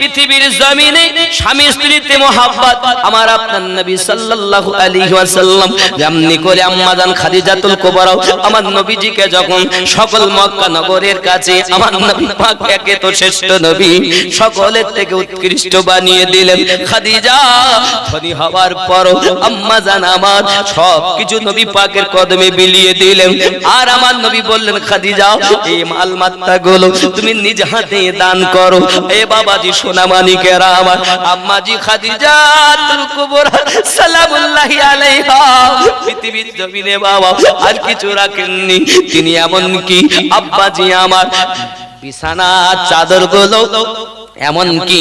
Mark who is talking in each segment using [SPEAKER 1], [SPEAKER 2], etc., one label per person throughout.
[SPEAKER 1] পৃথিবীর জমিনে স্বামী স্ত্রীতে মোহাব্বত আমার আপনার নবী সাল্লাল্লাহু আলাইহি ওয়াসাল্লাম যেমনি করে আম্মা জান খাদিজাতুল কুবরা আমার নবীজিকে যখন সকল মক্কা নগরের কাছে আমার নবী পাক একে তো শ্রেষ্ঠ নবী সকলের থেকে উৎকৃষ্ট বানিয়ে দিলেন খাদিজা ধনী হওয়ার পর আম্মা জান আমার সব কিছু নবী পাকের কদমে বিলিয়ে দিলেন আর আমার নবী বললেন খাদিজা এই মালমাত্তাগুলো তুমি নিজ হাতে দান করো এ বাবাজি সোনা মানিকেরা আমার আম্মাজি খাদিজাতুল কুবরা সালামুল্লাহি আলাইহা পৃথিবীর জমিনে বাবা আর কিছু রাখেননি তিনি এমন কি আব্বাজি আমার বিছানা চাদরগুলো এমন কি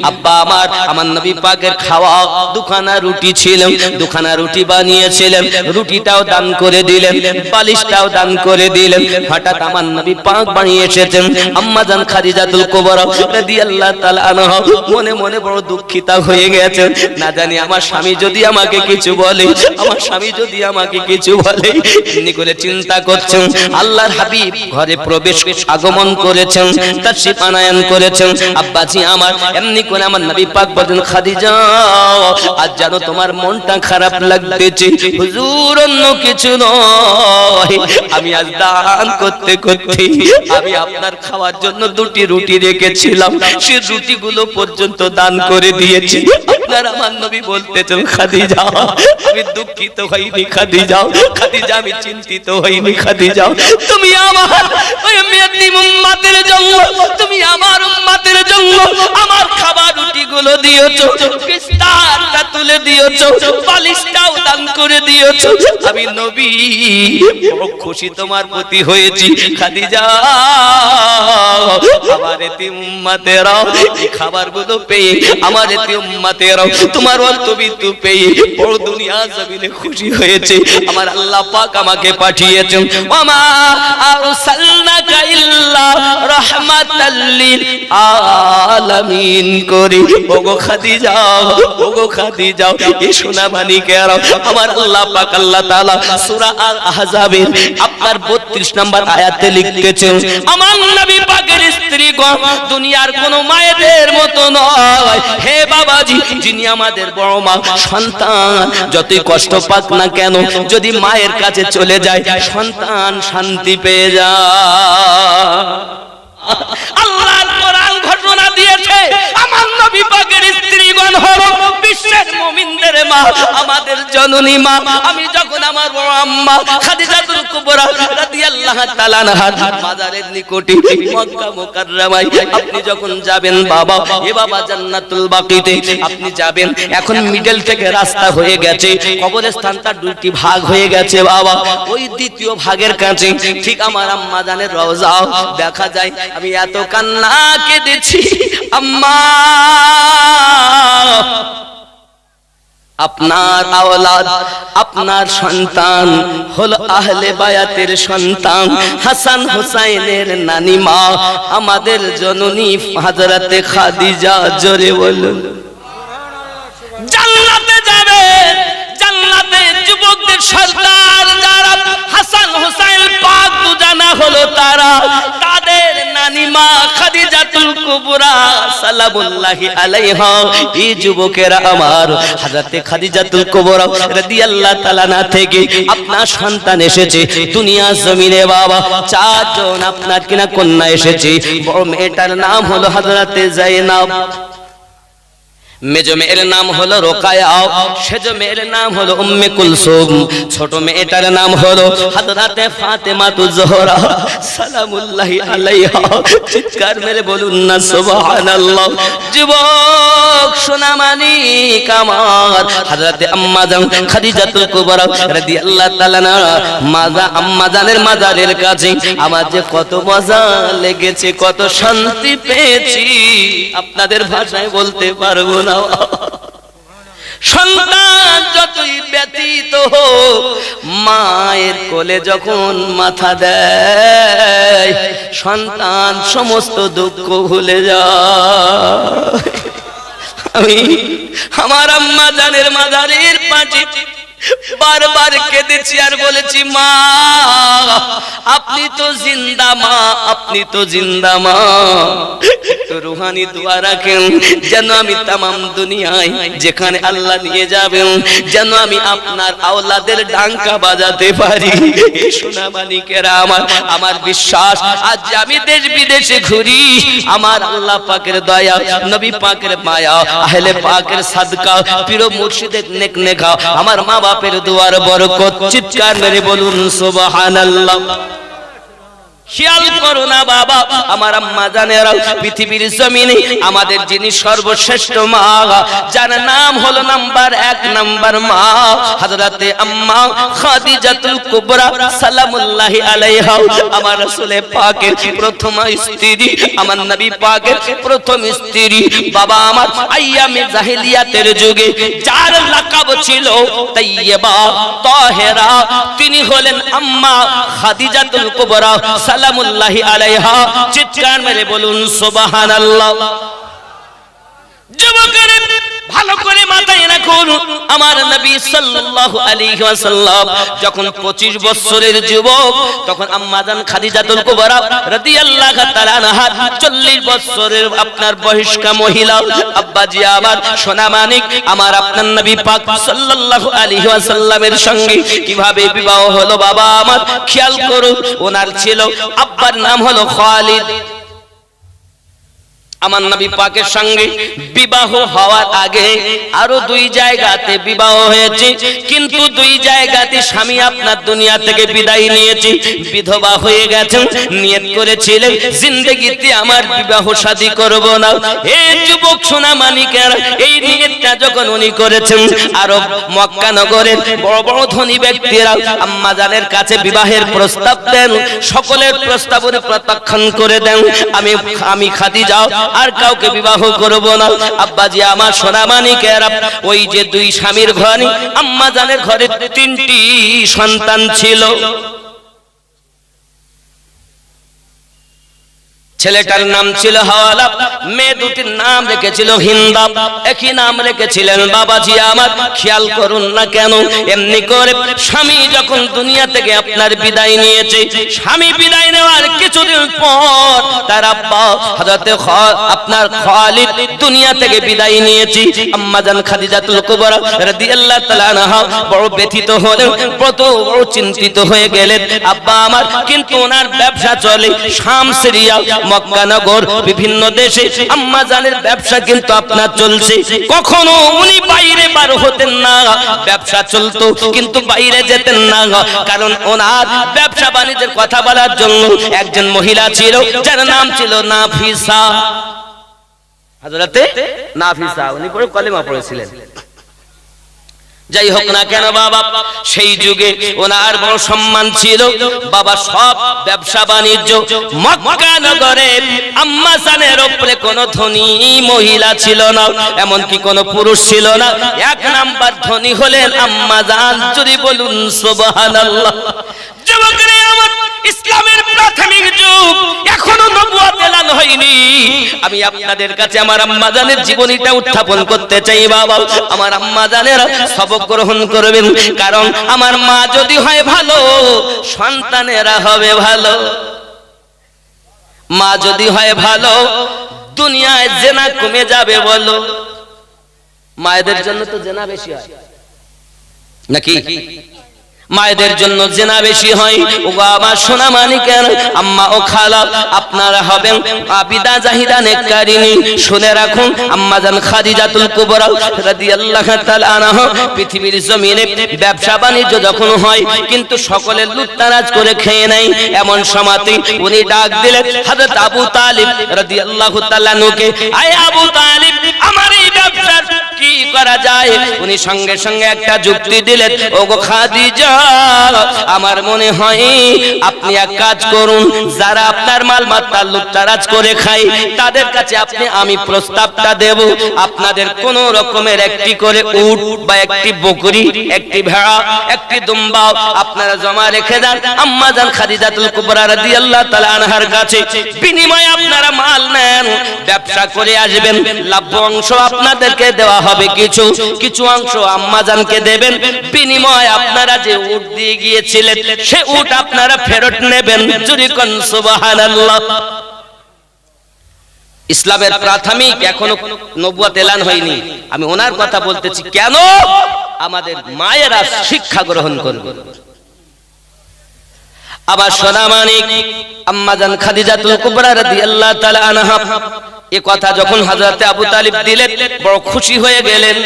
[SPEAKER 1] আব্বা আমার নবী পাকের খাওয়া দুখানা রুটি ছিল দুখানা রুটি বানিয়েছিলেন রুটিটাও দান করে দিলেন বালিশটাও দান করে দিলেন হঠাৎ আমার নবী পাক বানিয়ে এসেছেন আম্মা জান খাদিজাতুল কুবরা রাদিয়াল্লাহু তাআলা আনহা মনে মনে বড় দুঃখিতা হয়ে গেছেন না জানি আমার স্বামী যদি আমাকে কিছু বলে আমার স্বামী যদি আমাকে কিছু বলে এমনি করে চিন্তা করছেন আল্লাহর হাবিব ঘরে প্রবেশ আগমন করেছেন তাশরিফ আনায়ন করেছেন আব্বা আমার এমনি করে আমার নবী পাক বলেন খাদিজা আজ জানো তোমার মনটা খারাপ লাগতেছে হুজুর অন্য কিছু নয় আমি আজ দান করতে করতে আমি আপনার খাওয়ার জন্য দুটি রুটি রেখেছিলাম সেই রুটিগুলো পর্যন্ত দান করে দিয়েছি আপনার আমার নবী বলতেছেন খাদিজা আমি দুঃখিত হইনি খাদিজা খাদিজা আমি চিন্তিত হইনি খাদিজা তুমি আমার ওই মেয়েতিম উম্মতের জন্য তুমি আমার উম্মতের জন্য আমার খাবার রুটিগুলো দিয়েছো বিস্তারটা তুলে দিয়েছো বালিশটাও দান করে দিয়েছো আমি নবী বড় খুশি তোমার প্রতি হয়েছি খাদিজা আমার এতিম উম্মতেরা এই খাবারগুলো পেয়ে আমার এতিম উম্মতেরা তোমার অন্তবিন্দু পেয়ে বড় দুনিয়া জমিনে খুশি হয়েছে আমার আল্লাহ পাক আমাকে পাঠিয়েছেন ওমা আরসালনাকা ইল্লা রাহমাতাল লিল আলামিন করে ওগো খাদিজা এই সোনা মানিকেরা আমার আল্লাহ পাক আল্লাহ তাআলা সূরা আল আহজাবের আপনার 32 নম্বর আয়াতে লিখতেছেন আমার নবী পাকের স্ত্রীগণ দুনিয়ার কোন মায়েদের মতো নয় হে বাবাজি যিনি আমাদের বড় মা সন্তান যতই কষ্ট পাক না কেন যদি মায়ের কাছে চলে যায় সন্তান শান্তি পেয়ে যায় আল্লাহর কোরআন ঘোষণা দিয়েছে আমার নবী পাকের স্ত্রীগণ হলো বিশ্বের মুমিনদের মা আমাদের জননী মা আমি যখন আমার বড় আম্মা খাদিজাতুল কুবরা রাদিয়াল্লাহু তাআলা আনহা মাজারের নিকটে মক্কা মুকাররমায় আপনি যখন যাবেন বাবা এ বাবা জান্নাতুল বাকিতে আপনি যাবেন এখন মিডল থেকে রাস্তা হয়ে গেছে কবরস্থানটা দুটি ভাগ হয়ে গেছে বাবা ওই দ্বিতীয় ভাগের কাছে ঠিক আমার আম্মা জানের রওজা দেখা যায় আমি এত কান্না কেঁদেছি আম্মা আপনার আওলাদ আপনার সন্তান হলো আহলে বায়াতের সন্তান হাসান হুসাইনের নানি মা আমাদের জননী হযরতে খাদিজা জোরে বলুন জান্নাতে যাবে জান্নাতে যুবকদের সর্দার যারা হাসান হুসাইন পাক দুজানা হলো তারা তাদের নানি মা খাদিজাতুল কুবরা সালামুল্লাহি আলাইহা এই যুবকেরা আমার হযরতে খাদিজাতুল কুবরা রাদিয়াল্লাহু তাআলা না থেকে আপনার সন্তান এসেছে দুনিয়া জমিনে বাবা চারজন আপনার কিনা কন্যা এসেছে বড় মেয়েটার নাম হলো হযরতে যায়েনব মেজো মেয়ের নাম হলো রোকায়া সেজো মেয়ের নাম হলো উম্মে কুলসুম ছোট মেয়েটার নাম হলো হযরতে ফাতেমাতুজ জোহরা সালামুল্লাহি আলাইহা চিৎকার মেরে বলুন না সুবহানাল্লাহ যুবক সোনামানি কামার হযরতে আম্মা জান খাদিজাতুল কুবরা রাদিয়াল্লাহু তাআলা মাজা আম্মা জানের মাজারের কাছে আমার যে কত মজা লেগেছে কত শান্তি পেয়েছি আপনাদের ভাষায় বলতে পারবো না সন্তান যতই ব্যতীত মায়ের কোলে যখন মাথা দেয় সন্তান সমস্ত দুঃখ ভুলে যায় আমি আমার আম্মা জানের মাজারের পাশে বারবার কেঁদেছি আর বলেছি, মা আপনি তো জিন্দা, মা আপনি তো জিন্দা, মা একটু রুহানি দোয়া রাখেন যেন আমি তামাম দুনিয়ায় যেখানে আল্লাহ নিয়ে যাবেন যেন আমি আপনার আওলাদের ডাঙ্কা বাজাতে পারি। সোনা মানিকেরা আমার বিশ্বাস, আজ আমি দেশ বিদেশে ঘুরি, আমার আল্লাহ পাকের দয়া, নবী পাকের মায়া, আহলে পাকের সাদকা, পীর মুর্শিদের নেক নেকা, আমার মা বাপের দুয়ার বরকত, চিৎকার মেরে বলুন সুবহানাল্লাহ। খেয়াল করো না বাবা, আমার আম্মা জানেরা পৃথিবীর জমিনে আমাদের যিনি সর্বশ্রেষ্ঠ মা, যার নাম হলো নাম্বার 1 নাম্বার মা, হযরতে আম্মা খাদিজাতুল কুবরা সালামুল্লাহি আলাইহা, আমার রাসূল পাকের প্রথম স্ত্রী, আমার নবী পাকের প্রথম স্ত্রী। বাবা আমার আইয়ামে জাহেলিয়াতের যুগে যার লাকাব ছিল তাইয়্যিবা তাহেরা, তিনি হলেন আম্মা খাদিজাতুল কুবরা সালামুল্লাহি আলাইহা। চিৎকার মেরে বলুন সুবহানাল্লাহ। যুবকেরা ভালো করে মাথায় রাখুন, আমার নবী সাল্লাল্লাহু আলাইহি ওয়াসাল্লাম যখন 25 বছরের যুবক, তখন আম্মা জান খাদিজাতুল কুবরা রাদিয়াল্লাহু তাআলা আনহা 40 বছরের আপনার বয়স্কা মহিলা। আব্বাজি আমার সোনা মানিক, আমার আপনার নবী পাক সাল্লাল্লাহু আলাইহি ওয়াসাল্লামের সঙ্গে কিভাবে বিবাহ হলো বাবা আমার খেয়াল করুন। ওনার ছিল আব্বার নাম হলো খালিদ। আমার নবী পাকের সঙ্গে বিবাহ হওয়ার আগে আরো 2 জায়গাতে বিবাহ হয়েছে, কিন্তু 2 জায়গাতে স্বামী আপনার দুনিয়া থেকে বিদায় নিয়েছে, বিধবা হয়ে গেছেন। নিয়ত করেছিলেন জিন্দেগিতে আমার বিবাহ শাদী করব না। হে যুবক সোনা মানিকেরা, এই নিয়তটা যখন উনি করেছেন, আরব মক্কা নগরের বড় বড় ধনী ব্যক্তিরা আম্মা জানের কাছে বিবাহের প্রস্তাব দেন, সকলের প্রস্তাবের প্রত্যাখ্যান করে দেন। আমি খাদিজা আর কাউকে বিবাহ করব না। আব্বাজি আমার সোনা মানিকেরা, ওই যে 2 স্বামীর ঘরে আম্মা জানের ঘরে 3টি সন্তান ছিল। ছেলেটার নাম ছিল হাওয়ালা, মেয়ে 2টির নাম রেখেছিল হিন্দা, একই নাম রেখেছিলেন বাবাজি আমার। খেয়াল করুন না কেন, এমনি করে স্বামী যখন দুনিয়া থেকে আপনার বিদায় নিয়েছে, স্বামী বিদায় নেওয়ার কিছুদিন পর তার আব্বা হযরতে আপনার খালিদ দুনিয়া থেকে বিদায় নিয়েছে। আম্মা জান খাদিজাতুল কুবরা রাদিয়াল্লাহু তাআলা আনহা বড় ব্যথিত হলেন, বড় চিন্তিত হয়ে গেলেন আব্বা আমার। কিন্তু ওনার ব্যবসা চলে শাম, সিরিয়া, মক্কা নগর, বিভিন্ন দেশে আম্মা জানের ব্যবসা কিন্তু আপনার চলছে। কখনো উনি বাইরে বার হতেন না, ব্যবসা চলতো কিন্তু বাইরে যেতেন না, কারণ ওনার ব্যবসা বাণিজ্যের কথা বলার জন্য একজন মহিলা ছিল যার নাম ছিল নাফিসা, হযরতে নাফিসা। উনি পরে কলেমা পড়েছিলেন। যাই হোক না কেন বাবা, সেই যুগে ওনার বড় সম্মান ছিল বাবা। সব ব্যবসা বাণিজ্য মক্কা নগরে আম্মা জানের উপরে কোনো ধনী মহিলা ছিল না, এমনকি কোনো পুরুষ ছিল না। 1 নাম্বার ধনী হলেন আম্মা জান। যদি বলুন সুবহানাল্লাহ। যুবকরা আমার, ইসলামের প্রাথমিক যুগ, এখনো নবুয়ত এলান হয়নি। আমি আপনাদের কাছে আমার আম্মা জানের জীবনীটা উত্থাপন করতে চাই বাবা। আমার আম্মা জানেরা সবক গ্রহণ করবেন, কারণ আমার মা যদি হয় ভালো, সন্তানেরা হবে ভালো। মা যদি হয় ভালো, দুনিয়ায় জেনা কমে যাবে। বলো, মায়েদের জন্য তো জেনা বেশি হয় নাকি? মায়েদের জন্য জেনা বেশি হয়। ও আমার সোনা মানিকের আম্মা ও খালা, আপনারা হবেন আবিদা জাহিদা নেককারিনী। শুনে রাখুন, আম্মা জান খাদিজাতুল কুবরা রাদিয়াল্লাহু তাআলা আনহা পৃথিবীর জমিনে ব্যবসা বাণিজ্য যখন হয়, কিন্তু সকলে লুটতারাজ করে খেয়ে নেয়। এমন সময়তে উনি ডাক দিলেন হযরত আবু তালিব রাদিয়াল্লাহু তাআলা আনহুকে, আয় আবু তালিব, আমার এই ব্যবসা কি করা যায়? উনি সঙ্গে সঙ্গে একটা যুক্তি দিলেন, ওগো খাদিজা, আমার মনে হয় আপনি এক কাজ করুন, যারা আপনার মালমাত্তা লুটতারাজ করে খায় তাদের কাছে আমি প্রস্তাবটা দেব, আপনাদের কোন রকমের একটি করে উট বা একটি বকরি, একটি ভেড়া, একটি দুম্বা আপনারা জমা রেখে দেন আম্মা জান খাদিজাতুল কুবরা রাদিয়াল্লাহু তাআলা আনহার কাছে। বিনিময়ে আপনারা মাল নেন, ব্যবসা করে আসবেন, লাভ অংশ আপনাদেরকে দেওয়া হবে। হবে কিছু কিছু অংশ আম্মাজানকে দেবেন, বিনিময়ে আপনারা যে উট দিয়ে গিয়েছিলেন সে উট আপনারা ফেরত নেবেন। জোরে কোন সুবহানাল্লাহ। ইসলামের প্রাথমিক এখনো নবুয়ত এলান হয়নি, আমি ওনার কথা বলতেছি। কেন? আমাদের মায়েরা শিক্ষা গ্রহণ করবে। আবার সোনা মানিক আম্মাজান খাদিজাতুল কুবরা রাদিয়াল্লাহু তাআলা আনহা এই কথা যখন হযরত আবু তালিব দিলেন, বড় খুশি হয়ে গেলেন।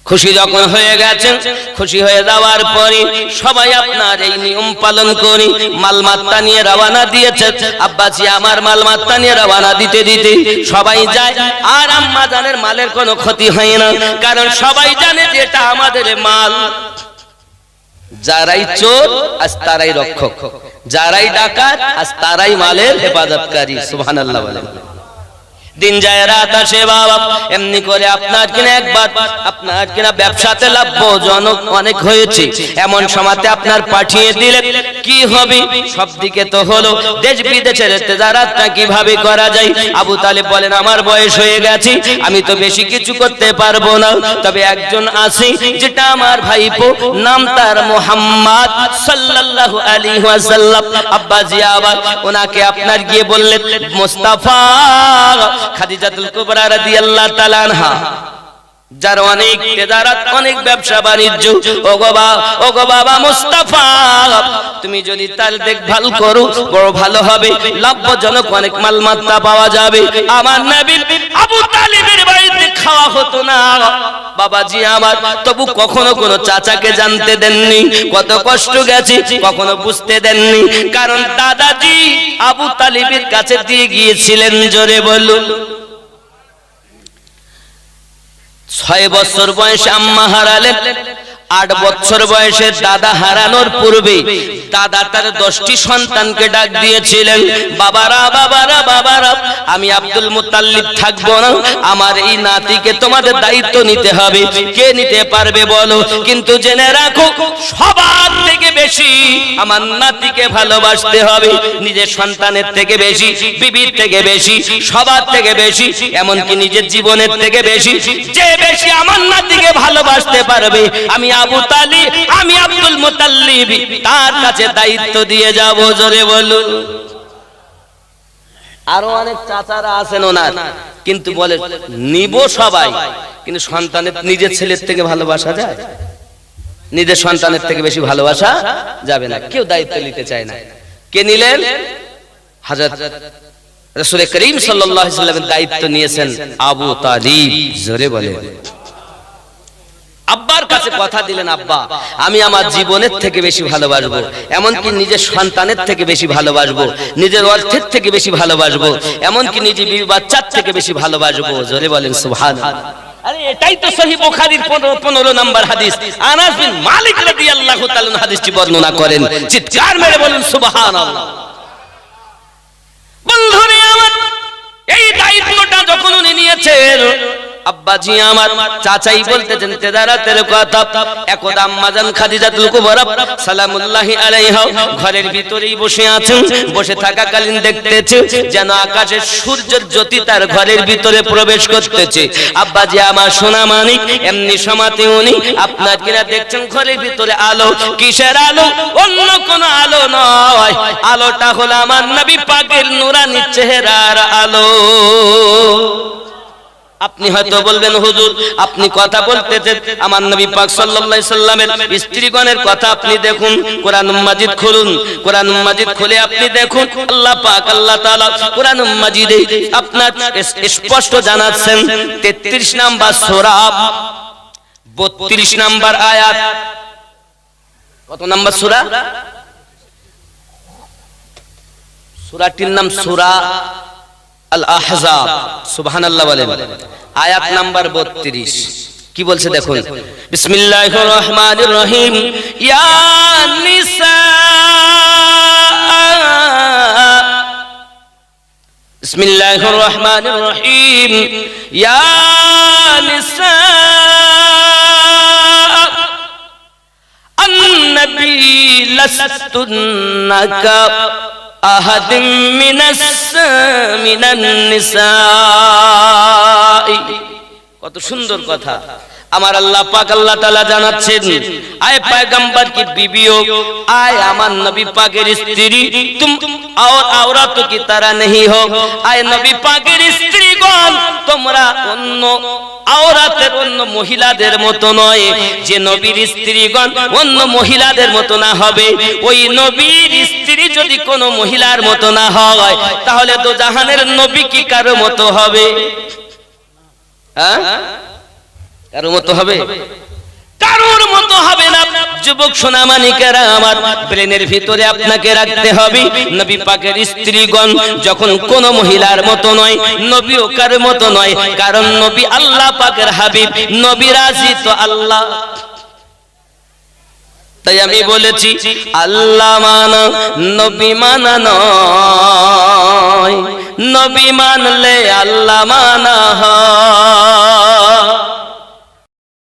[SPEAKER 1] খুশি যখন হয়ে গেছেন, খুশি হয়ে যাওয়ার পরে সবাই আপনার এই নিয়ম পালন করি মালমাত্তা নিয়ে রওনা দিয়েছে। আব্বাজি আমার মালমাত্তা নিয়ে রওনা দিতে দিতে সবাই যায়, আর আম্মাজানের মালের কোনো ক্ষতি হয় না, কারণ সবাই জানে যে এটা আমাদের মাল। যারাই চোর আজ তারাই রক্ষক, যারাই ডাকাত আজ তারাই মালের হেফাজতকারী। সুবহানাল্লাহ বলেন। দিন যায় রাত আসে বাবা, এমনি করে আপনার কিনা একবার আপনার কিনা ব্যবসাতে লাভজনক অনেক হয়েছে, এমন সময়তে আপনার পাঠিয়ে দিলে কি হবে? সব দিকে তো হলো, দেশ বিদেশের তেজারাতটা কিভাবে করা যায়? আবু তালেব বলেন আমার বয়স হয়ে গেছে, আমি তো বেশি কিছু করতে পারবো না, তবে একজন আছে যেটা আমার ভাইপো, নাম তার মুহাম্মদ সাল্লাল্লাহু আলাইহি ওয়াসাল্লাম। আব্বাজি আবার ওনাকে আপনার গিয়ে বললেন মুস্তাফা খাদিজাতুল কুবরা রাদিয়াল্লাহু তাআলা আনহা, যার অনেক তেজারাত অনেক ব্যবসা বাণিজ্য, ওগো বাবা মুস্তাফা, তুমি যদি তার দেখভাল করো বড় ভালো হবে, লাভজনক অনেক মালমাত্তা পাওয়া যাবে। আমার নবী আবু তালিবের বাড়িতে খাওয়া হতো না বাবাজি আমার, তবু কখনো কোনো চাচাকে জানতে দেননি কত কষ্ট গেছে, কখনো বুঝতে দেননি, কারণ দাদাজি আবু তালিবের কাছে দিয়ে গিয়েছিলেন। জোরে বলুন। 6 বছর বয়সে আম্মা হারালেন, 8 বছর বয়সে দাদা হারানোর পূর্বে দাদা তার 10টি সন্তানকে ডাক দিয়েছিলেন, বাবারা বাবারা বাবারা, আমি আব্দুল মুত্তালিব থাকবো না, আমার এই নাতিকে তোমাদের দায়িত্ব নিতে হবে। কে নিতে পারবে বলো? কিন্তু জেনে রাখো সবার থেকে বেশি আমার নাতিকে ভালোবাসতে হবে, নিজের সন্তানের থেকে বেশি, বিবির থেকে বেশি, সবার থেকে বেশি, এমনকি নিজের জীবনের থেকে বেশি। যে বেশি আমার নাতিকে ভালোবাসতে পারবে আমি আবু তালিব, আমি আব্দুল মুত্তালিব তার কাছে দায়িত্ব দিয়ে যাব। জোরে বলুন। আরো অনেক চাচারা আছেন ওনার, কিন্তু বলে নিব সবাই, কিন্তু সন্তানের নিজের ছেলের থেকে ভালোবাসা যায়? নিজের সন্তানের থেকে বেশি ভালোবাসা যাবে না, কেউ দায়িত্ব নিতে চায় না। কে নিলেন? হযরত রাসূল করিম সাল্লাল্লাহু আলাইহি ওয়াসাল্লামের দায়িত্ব নিয়েছেন আবু তালিব। জোরে বলেন। আব্বার কাছে কথা দিলেন, আব্বা আমি আমার জীবনের থেকে বেশি ভালোবাসবো, এমনকি নিজের সন্তানের থেকে বেশি ভালোবাসবো, নিজের অর্থের থেকে বেশি ভালোবাসবো, এমনকি নিজের বিবি বাচ্চার থেকে বেশি ভালোবাসবো। জোরে বলেন সুবহানাল্লাহ। আরে এটাই তো সহিহ বুখারীর 15 নম্বর হাদিস। আনাস বিন মালিক রাদিয়াল্লাহু তাআলা হাদিসটি বর্ণনা করেন। চিৎকার মেরে বলুন সুবহানাল্লাহ। বন্ধুরে আমার, এই দায়িত্বটা যখন উনি নিয়েছেন, আব্বাজি আমার চাচাই বলতেছেন তেজারাতের কথা। একদা আম্মাজান খাদিজাতুল কুবরা সালামুল্লাহি আলাইহা ঘরের ভিতরেই বসে আছেন, বসে থাকাকালীন দেখতেছে যেন আকাশের সূর্যের জ্যোতি তার ঘরের ভিতরে প্রবেশ করতেছে। আব্বাজি আমার সোনা মানিক, এমনি সময়তে উনি আপনার কিনা দেখছেন ঘরের ভিতরে আলো। কিসের আলো? অন্য কোন আলো নয়, আলোটা হলো আমার নবী পাকের নূরানী চেহারার আলো। আপনি হয়তো বলবেন হুজুর আপনি কথা বলতেছেন আমার নবী পাক সাল্লাল্লাহু আলাইহি সাল্লামের স্ত্রীগণের কথা, আপনি দেখুন কোরআন মাজিদ খুলুন, কোরআন মাজিদ খুলে আপনি দেখুন আল্লাহ পাক আল্লাহ তাআলা কোরআন মাজিদে আপনার স্পষ্ট জানাচ্ছেন 33 নাম্বার সূরা 32 নাম্বার আয়াত। কত নাম্বার সূরা? সূরাটির নাম সূরা আল আহজাব। সুবহানাল্লাহ বলেন। আয়াত নাম্বার 32 কি বলছে দেখুন। বিসমিল্লাহির রহমানির রহিম। ইয়া নিসা, বিসমিল্লাহির রহমানির রহিম। ইয়া নিসা আন-নবী লাস্তুন্নাকা আহাদিম মিনান নিসাই কত সুন্দর কথা। আমার আল্লাহ পাক আল্লাহ তাআলা জানাচ্ছেন, আয় পয়গম্বর কি বিবিও, আয় আমার নবী পাকের স্ত্রী, তুম और औरतों की तरह नहीं हो, আয় নবী পাকের স্ত্রীগণ তোমরা অন্য আওরাতের অন্য মহিলাদের মতো নয়। যে নবীর স্ত্রীগণ অন্য মহিলাদের মতো না হবে, ওই নবীর স্ত্রী যদি কোনো মহিলার মতো না হয়, তাহলে তো জাহানের নবী কি কারো মতো হবে? হ্যাঁ, কারোর মতো হবে? কারোর মতো হবে না। যুবক সোনামানিকেরা আমার, ব্রেনের ভিতরে আপনাকে রাখতে হবে, নবী পাকের স্ত্রীগণ যখন কোন মহিলার মতো নয়, নবীও কারোর মতো নয়, কারণ নবী আল্লাহ পাকের হাবিব, নবী রাজি তো আল্লাহ। তাই আমি বলেছি আল্লাহ মানা নবী মানা নয়, নবী মানলে আল্লাহ মানা হয়।